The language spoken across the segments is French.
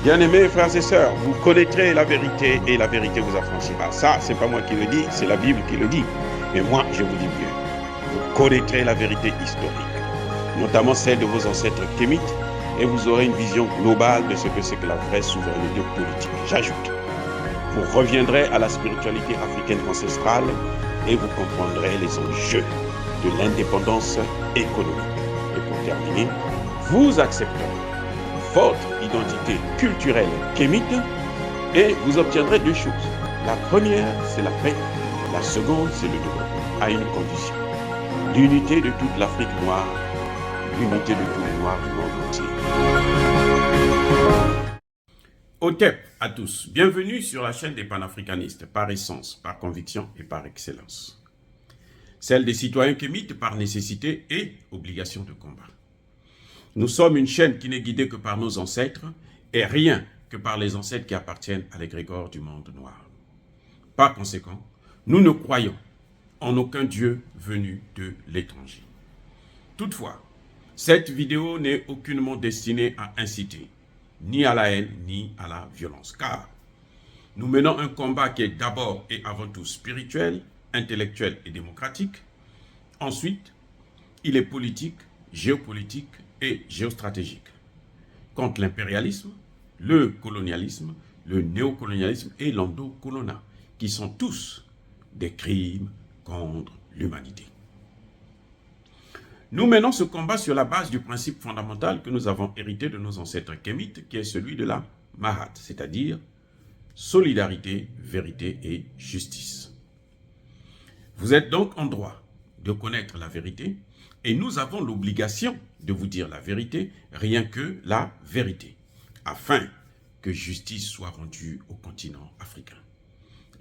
Bien-aimés frères et sœurs, vous connaîtrez la vérité et la vérité vous affranchira. Ça, c'est pas moi qui le dis, c'est la Bible qui le dit. Mais moi, je vous dis mieux. Vous connaîtrez la vérité historique, notamment celle de vos ancêtres kémites, et vous aurez une vision globale de ce que c'est que la vraie souveraineté politique. J'ajoute, vous reviendrez à la spiritualité africaine ancestrale et vous comprendrez les enjeux de l'indépendance économique. Et pour terminer, vous accepterez votre identité culturelle kémite et vous obtiendrez deux choses. La première, c'est la paix. La seconde, c'est le développement, à une condition. L'unité de toute l'Afrique noire, l'unité de tous les Noirs du monde entier. Otep à tous, bienvenue sur la chaîne des panafricanistes, par essence, par conviction et par excellence. Celle des citoyens kémites par nécessité et obligation de combat. Nous sommes une chaîne qui n'est guidée que par nos ancêtres et rien que par les ancêtres qui appartiennent à l'égrégore du monde noir. Par conséquent, nous ne croyons en aucun Dieu venu de l'étranger. Toutefois, cette vidéo n'est aucunement destinée à inciter ni à la haine ni à la violence, car nous menons un combat qui est d'abord et avant tout spirituel, intellectuel et démocratique. Ensuite, il est politique, géopolitique et géostratégique, contre l'impérialisme, le colonialisme, le néocolonialisme et l'endocolonat, qui sont tous des crimes contre l'humanité. Nous menons ce combat sur la base du principe fondamental que nous avons hérité de nos ancêtres kémites, qui est celui de la Mahat, c'est-à-dire solidarité, vérité et justice. Vous êtes donc en droit de connaître la vérité, et nous avons l'obligation de vous dire la vérité, rien que la vérité, afin que justice soit rendue au continent africain.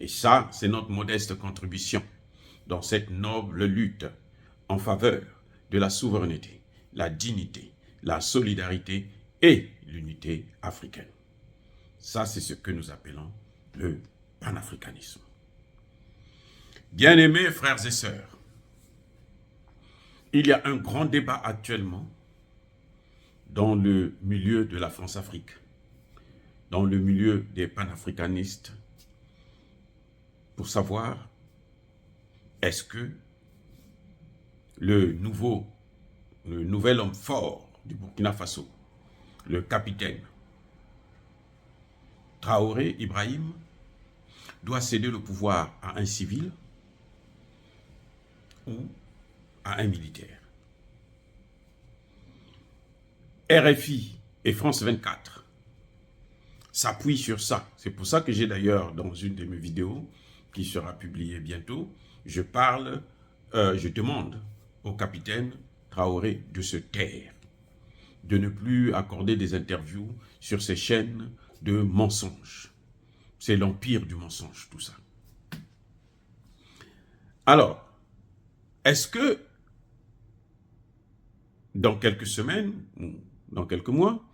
Et ça, c'est notre modeste contribution dans cette noble lutte en faveur de la souveraineté, la dignité, la solidarité et l'unité africaine. Ça, c'est ce que nous appelons le panafricanisme. Bien-aimés frères et sœurs, il y a un grand débat actuellement dans le milieu de la France-Afrique, dans le milieu des panafricanistes, pour savoir est-ce que le nouvel homme fort du Burkina Faso, le capitaine Traoré Ibrahim, doit céder le pouvoir à un civil ou à un militaire. RFI et France 24 s'appuient sur ça. C'est pour ça que j'ai d'ailleurs, dans une de mes vidéos, qui sera publiée bientôt, je demande au capitaine Traoré de se taire, de ne plus accorder des interviews sur ces chaînes de mensonges. C'est l'empire du mensonge, tout ça. Alors, est-ce que dans quelques semaines, ou dans quelques mois,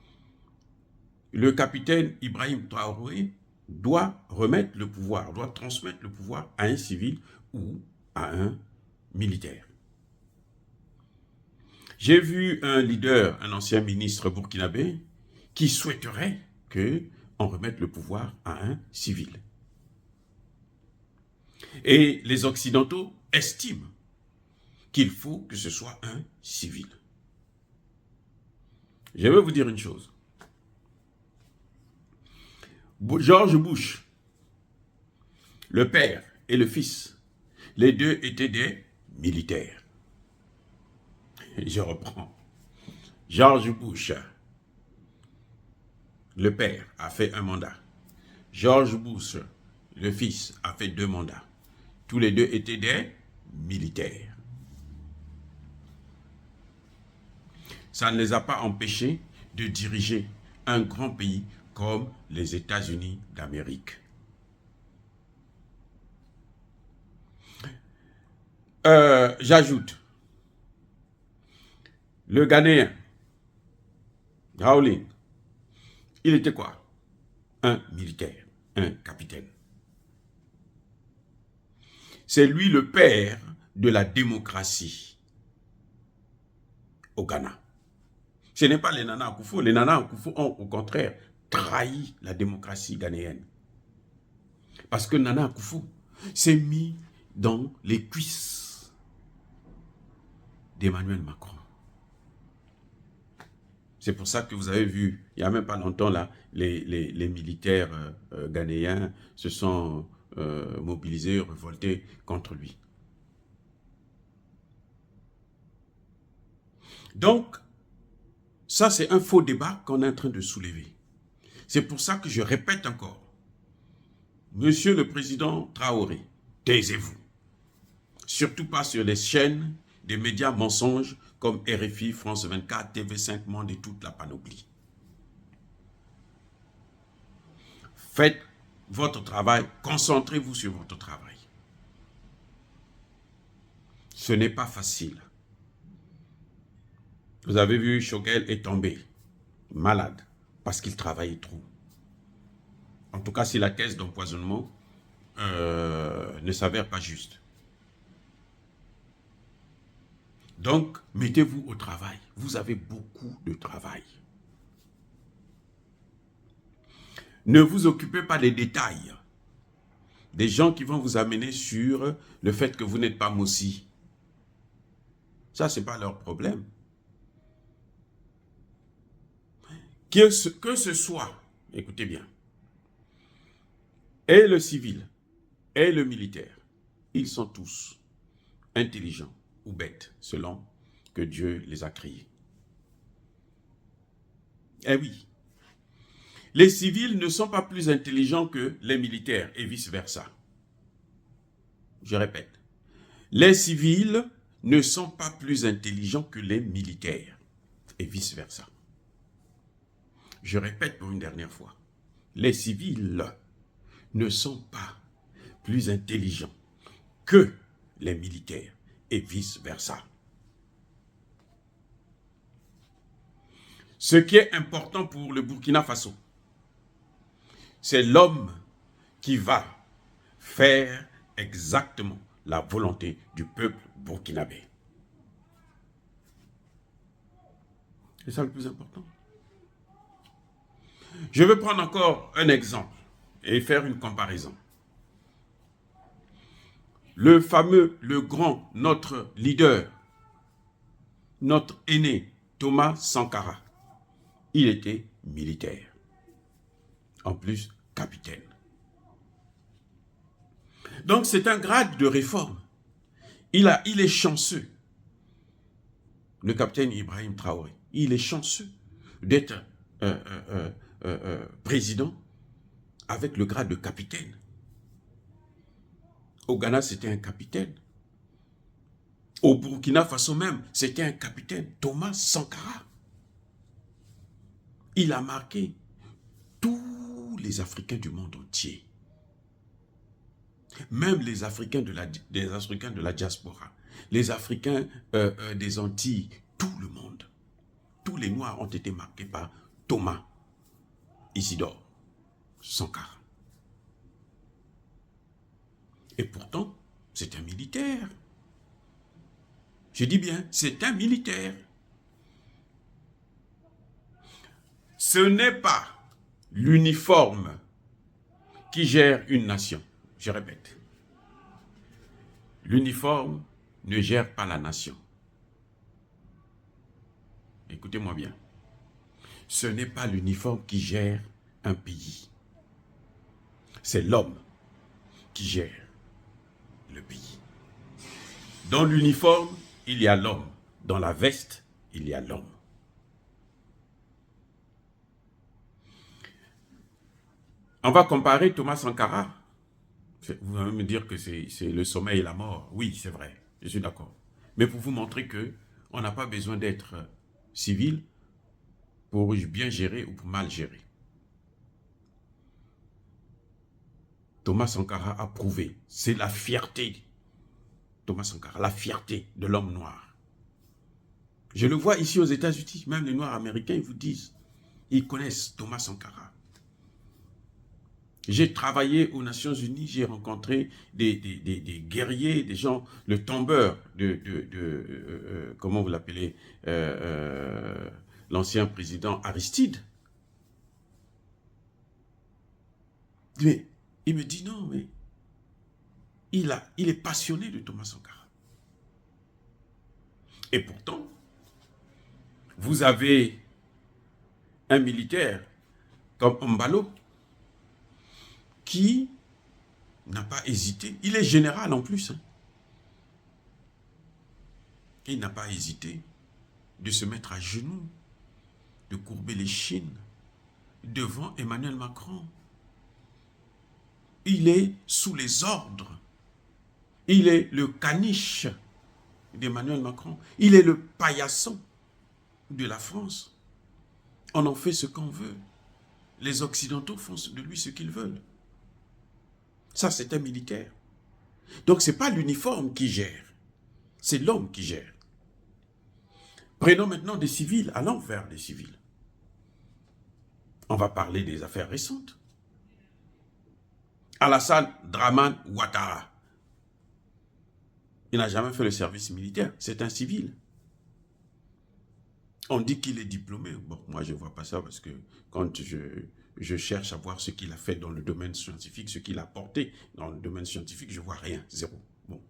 le capitaine Ibrahim Traoré doit remettre le pouvoir, doit transmettre le pouvoir à un civil ou à un militaire? J'ai vu un leader, un ancien ministre burkinabé, qui souhaiterait qu'on remette le pouvoir à un civil. Et les Occidentaux estiment qu'il faut que ce soit un civil. Je vais vous dire une chose. George Bush, le père et le fils, les deux étaient des militaires. Je reprends. George Bush, le père, a fait un mandat. George Bush, le fils, a fait 2 mandats. Tous les deux étaient des militaires. Ça ne les a pas empêchés de diriger un grand pays comme les États-Unis d'Amérique. J'ajoute, le Ghanéen, Rawling, il était quoi? Un militaire, un capitaine. C'est lui le père de la démocratie au Ghana. Ce n'est pas les Nana Akufo. Les Nana Akufo ont au contraire trahi la démocratie ghanéenne. Parce que Nana Akufo s'est mis dans les cuisses d'Emmanuel Macron. C'est pour ça que vous avez vu, il n'y a même pas longtemps, là, les militaires ghanéens se sont mobilisés, révoltés contre lui. Donc, ça c'est un faux débat qu'on est en train de soulever. C'est pour ça que je répète encore, Monsieur le Président Traoré, taisez-vous. Surtout pas sur les chaînes des médias mensonges comme RFI, France 24, TV5 Monde et toute la panoplie. Faites votre travail, concentrez-vous sur votre travail. Ce n'est pas facile. Vous avez vu, Choguel est tombé, malade, parce qu'il travaillait trop. En tout cas, si la thèse d'empoisonnement ne s'avère pas juste. Donc, mettez-vous au travail. Vous avez beaucoup de travail. Ne vous occupez pas des détails. Des gens qui vont vous amener sur le fait que vous n'êtes pas Mossi. Ça, ce n'est pas leur problème. Que ce soit, écoutez bien, et le civil, et le militaire, ils sont tous intelligents ou bêtes, selon que Dieu les a créés. Eh oui, les civils ne sont pas plus intelligents que les militaires et vice-versa. Je répète, les civils ne sont pas plus intelligents que les militaires et vice-versa. Je répète pour une dernière fois, les civils ne sont pas plus intelligents que les militaires et vice-versa. Ce qui est important pour le Burkina Faso, c'est l'homme qui va faire exactement la volonté du peuple burkinabé. C'est ça le plus important. Je vais prendre encore un exemple et faire une comparaison. Le fameux, le grand, notre leader, notre aîné, Thomas Sankara, il était militaire. En plus, capitaine. Donc, c'est un grade de réforme. Il est chanceux. Le capitaine Ibrahim Traoré, il est chanceux d'être président avec le grade de capitaine. Au Ghana, c'était un capitaine. Au Burkina Faso même, c'était un capitaine, Thomas Sankara. Il a marqué tous les Africains du monde entier. Même les Africains de la diaspora, les Africains des Antilles, tout le monde. Tous les Noirs ont été marqués par Thomas Isidore Sankara. Et pourtant, c'est un militaire. Je dis bien, c'est un militaire. Ce n'est pas l'uniforme qui gère une nation. Je répète. L'uniforme ne gère pas la nation. Écoutez-moi bien. Ce n'est pas l'uniforme qui gère un pays. C'est l'homme qui gère le pays. Dans l'uniforme, il y a l'homme. Dans la veste, il y a l'homme. On va comparer Thomas Sankara. Vous allez me dire que c'est le sommeil et la mort. Oui, c'est vrai, je suis d'accord. Mais pour vous montrer qu'on n'a pas besoin d'être civil pour bien gérer ou pour mal gérer. Thomas Sankara a prouvé, c'est la fierté. Thomas Sankara, la fierté de l'homme noir. Je le vois ici aux États-Unis, même les Noirs américains, ils vous disent, ils connaissent Thomas Sankara. J'ai travaillé aux Nations Unies, j'ai rencontré des guerriers, des gens, le tombeur comment vous l'appelez, l'ancien président Aristide. Mais il me dit non, mais il est passionné de Thomas Sankara. Et pourtant, vous avez un militaire comme Mbalo qui n'a pas hésité. Il est général en plus. Hein. Il n'a pas hésité de se mettre à genoux, de courber les chines devant Emmanuel Macron. Il est sous les ordres. Il est le caniche d'Emmanuel Macron. Il est le paillasson de la France. On en fait ce qu'on veut. Les Occidentaux font de lui ce qu'ils veulent. Ça, c'est un militaire. Donc, ce n'est pas l'uniforme qui gère. C'est l'homme qui gère. Prenons maintenant des civils, allons vers des civils. On va parler des affaires récentes. Alassane Dramane Ouattara. Il n'a jamais fait le service militaire. C'est un civil. On dit qu'il est diplômé. Bon, moi, je ne vois pas ça parce que quand je cherche à voir ce qu'il a fait dans le domaine scientifique, ce qu'il a apporté dans le domaine scientifique, je ne vois rien. Zéro. Bon.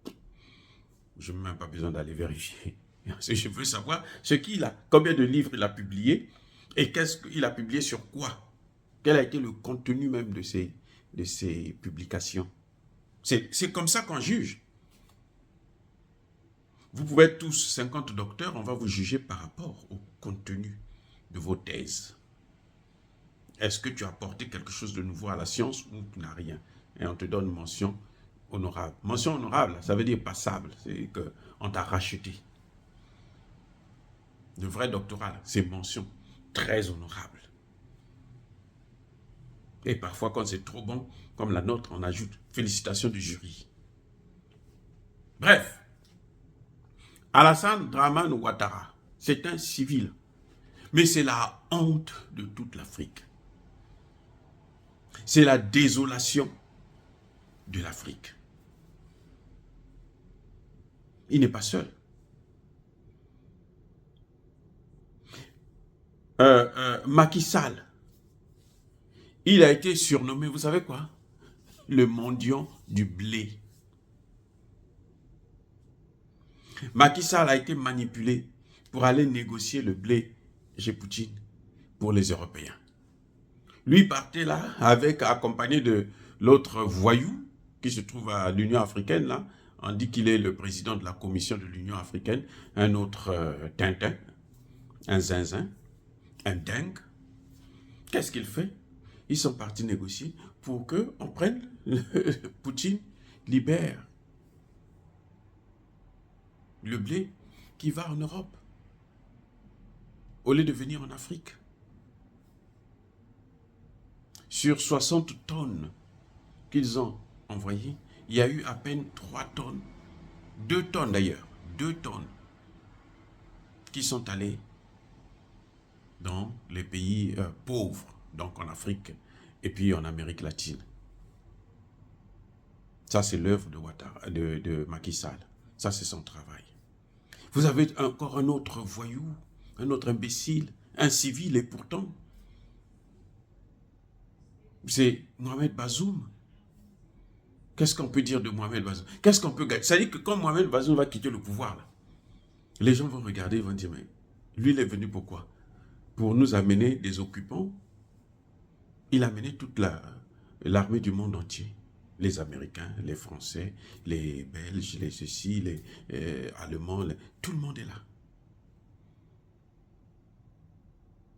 Je n'ai même pas besoin d'aller vérifier. Je veux savoir ce qu'il a, combien de livres il a publié et qu'est-ce qu'il a publié sur quoi. Quel a été le contenu même de ces publications. C'est comme ça qu'on juge. Vous pouvez être tous 50 docteurs, on va vous juger par rapport au contenu de vos thèses. Est-ce que tu as apporté quelque chose de nouveau à la science ou tu n'as rien? Et on te donne mention honorable. Mention honorable, ça veut dire passable, c'est qu'on t'a racheté. Le vrai doctorat, c'est mention très honorable. Et parfois, quand c'est trop bon, comme la nôtre, on ajoute félicitations du jury. Bref, Alassane Dramane Ouattara, c'est un civil, mais c'est la honte de toute l'Afrique. C'est la désolation de l'Afrique. Il n'est pas seul. Macky Sall, il a été surnommé, vous savez quoi? Le mendiant du blé. Macky Sall a été manipulé pour aller négocier le blé chez Poutine pour les Européens. Lui partait là, accompagné de l'autre voyou qui se trouve à l'Union africaine. Là. On dit qu'il est le président de la commission de l'Union africaine, un autre Tintin, un zinzin, un dingue. Qu'est-ce qu'il fait? Ils sont partis négocier pour qu'on prenne Poutine libère le blé qui va en Europe au lieu de venir en Afrique. Sur 60 tonnes qu'ils ont envoyées, il y a eu à peine 3 tonnes, 2 tonnes d'ailleurs, 2 tonnes qui sont allées dans les pays pauvres, donc en Afrique et puis en Amérique latine. Ça, c'est l'œuvre de Macky Sall. Ça, c'est son travail. Vous avez encore un autre voyou, un autre imbécile, un civil, et pourtant, c'est Mohamed Bazoum. Qu'est-ce qu'on peut dire de Mohamed Bazoum? Qu'est-ce qu'on peut gagner? Ça dit que quand Mohamed Bazoum va quitter le pouvoir, là, les gens vont regarder et vont dire, mais lui, il est venu pourquoi? Pour nous amener des occupants. Il a amené toute l'armée du monde entier. Les Américains, les Français, les Belges, les ceci, les Allemands, tout le monde est là.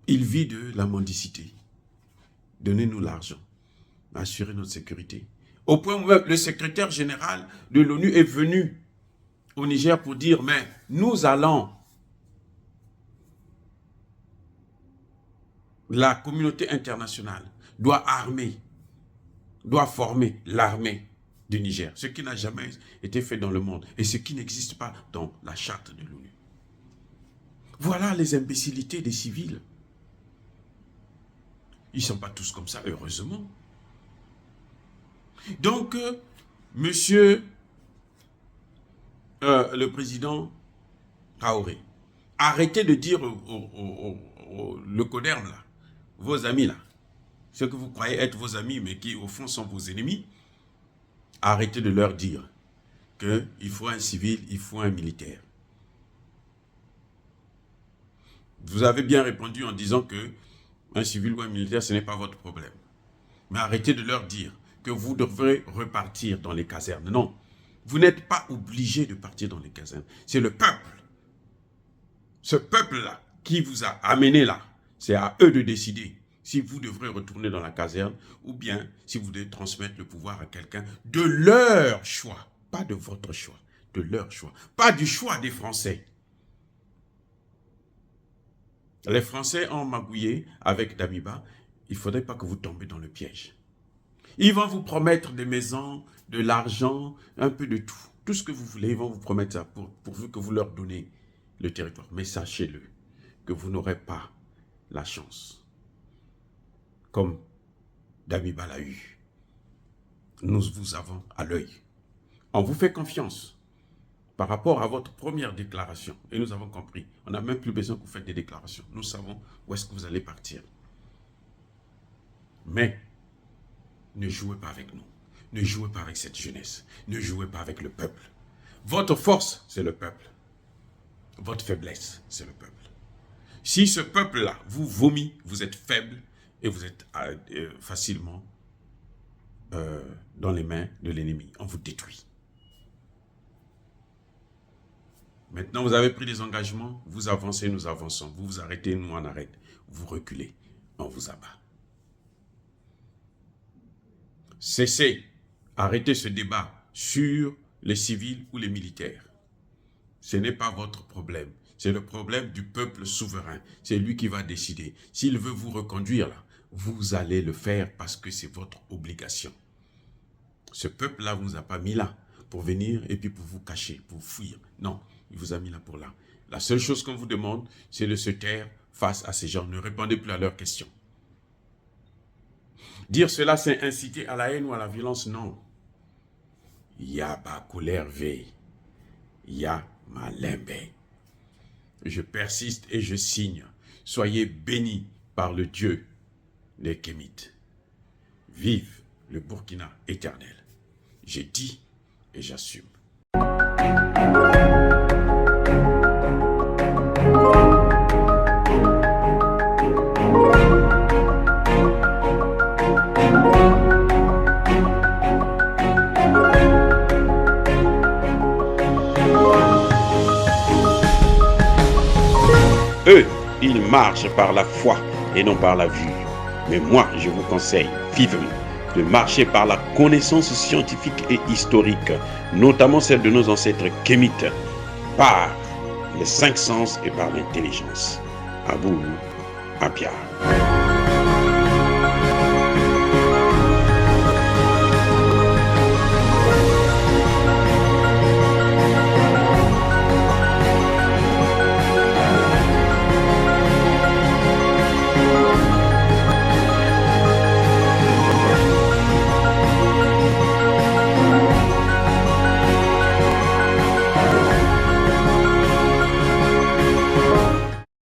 Il vit de la mendicité. Donnez-nous l'argent, assurez notre sécurité. Au point où le secrétaire général de l'ONU est venu au Niger pour dire, mais nous allons, la communauté internationale doit armer, doit former l'armée du Niger, ce qui n'a jamais été fait dans le monde et ce qui n'existe pas dans la charte de l'ONU. Voilà les imbécilités des civils. Ils ne sont pas tous comme ça, heureusement. Donc, monsieur le président Traoré, arrêtez de dire le CODERM, là, vos amis là, ceux que vous croyez être vos amis, mais qui au fond sont vos ennemis, arrêtez de leur dire qu'il faut un civil, il faut un militaire. Vous avez bien répondu en disant que un civil ou un militaire, ce n'est pas votre problème. Mais arrêtez de leur dire que vous devrez repartir dans les casernes. Non, vous n'êtes pas obligé de partir dans les casernes. C'est le peuple. Ce peuple-là qui vous a amené là, c'est à eux de décider si vous devrez retourner dans la caserne ou bien si vous devez transmettre le pouvoir à quelqu'un de leur choix. Pas de votre choix, de leur choix. Pas du choix des Français. Les Français ont magouillé avec Damiba. Il ne faudrait pas que vous tombiez dans le piège. Ils vont vous promettre des maisons, de l'argent, un peu de tout. Tout ce que vous voulez, ils vont vous promettre ça pourvu que vous leur donnez le territoire. Mais sachez-le, que vous n'aurez pas la chance. Comme Damiba l'a eu. Nous vous avons à l'œil. On vous fait confiance par rapport à votre première déclaration. Et nous avons compris. On n'a même plus besoin que vous faites des déclarations. Nous savons où est-ce que vous allez partir. Mais ne jouez pas avec nous. Ne jouez pas avec cette jeunesse. Ne jouez pas avec le peuple. Votre force, c'est le peuple. Votre faiblesse, c'est le peuple. Si ce peuple-là vous vomit, vous êtes faible et vous êtes facilement dans les mains de l'ennemi. On vous détruit. Maintenant, vous avez pris des engagements, vous avancez, nous avançons. Vous vous arrêtez, nous on arrête. Vous reculez, on vous abat. Cessez, arrêtez ce débat sur les civils ou les militaires. Ce n'est pas votre problème. C'est le problème du peuple souverain. C'est lui qui va décider. S'il veut vous reconduire là, vous allez le faire parce que c'est votre obligation. Ce peuple-là ne vous a pas mis là pour venir et puis pour vous cacher, pour fuir. Non, il vous a mis là pour là. La seule chose qu'on vous demande, c'est de se taire face à ces gens. Ne répondez plus à leurs questions. Dire cela, c'est inciter à la haine ou à la violence, non. Yaba colère veille. Ya malembe. Je persiste et je signe. Soyez bénis par le Dieu des Kémites. Vive le Burkina éternel. J'ai dit et j'assume. Eux, ils marchent par la foi et non par la vue. Mais moi, je vous conseille vivement de marcher par la connaissance scientifique et historique, notamment celle de nos ancêtres kémites, par les 5 sens et par l'intelligence. À vous, à Pierre.